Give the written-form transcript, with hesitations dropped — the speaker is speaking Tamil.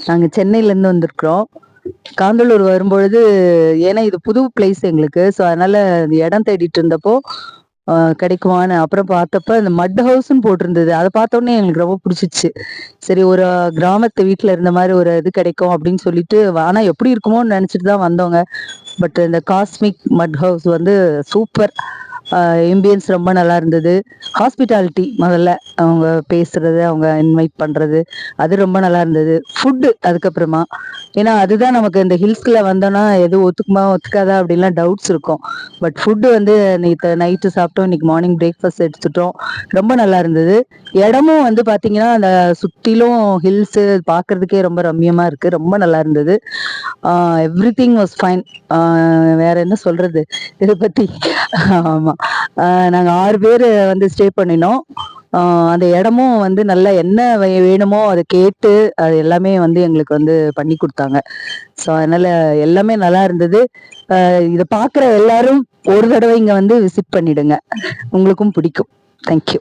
நாங்க சென்னையில இருந்து வந்திருக்கிறோம். காந்தளூர் வரும்பொழுது, ஏன்னா இது புது பிளேஸ் எங்களுக்கு. ஸோ அதனால இந்த இடம் தேடிட்டு இருந்தப்போ கிடைக்குமான்னு அப்புறம் பார்த்தப்ப இந்த மட் ஹவுஸ்ன்னு போட்டிருந்தது. அதை பார்த்தோன்னே எங்களுக்கு ரொம்ப பிடிச்சிச்சு. சரி, ஒரு கிராமத்து வீட்டில் இருந்த மாதிரி ஒரு இது கிடைக்கும் அப்படின்னு சொல்லிட்டு, ஆனா எப்படி இருக்குமோன்னு நினைச்சிட்டு தான் வந்தோங்க. பட் இந்த காஸ்மிக் மட் ஹவுஸ் வந்து சூப்பர். எம்பியன்ஸ் ரொம்ப நல்லா இருந்தது. ஹாஸ்பிட்டாலிட்டி முதல்ல அவங்க பேசுறது, அவங்க இன்வைட் பண்றது, அது ரொம்ப நல்லா இருந்தது. ஃபுட்டு அதுக்கப்புறமா, ஏன்னா அதுதான் நமக்கு இந்த ஹில்ஸ்குள்ள வந்தோம்னா எது ஒத்துக்குமா ஒத்துக்காதா அப்படின்லாம் டவுட்ஸ் இருக்கும். பட் ஃபுட்டு வந்து நேற்று நைட்டு சாப்பிட்டோம், இன்னைக்கு மார்னிங் பிரேக்ஃபாஸ்ட் எடுத்துட்டோம். ரொம்ப நல்லா இருந்தது. இடமும் வந்து பார்த்தீங்கன்னா அந்த சுற்றிலும் ஹில்ஸு பார்க்கறதுக்கே ரொம்ப ரம்மியமா இருக்கு. ரொம்ப நல்லா இருந்தது. Every thing was fine. வேற என்ன சொல்றது இதை பத்தி. ஆமா. நாங்க 6 பேரு வந்து ஸ்டே பண்ணினோம். அந்த இடமும் வந்து நல்லா என்ன வேணுமோ அதை கேட்டு அது எல்லாமே வந்து எங்களுக்கு வந்து பண்ணி கொடுத்தாங்க. ஸோ அதனால எல்லாமே நல்லா இருந்தது. இதை பார்க்குற எல்லாரும் ஒரு தடவை இங்க வந்து விசிட் பண்ணிடுங்க. உங்களுக்கும் பிடிக்கும். தேங்க்யூ.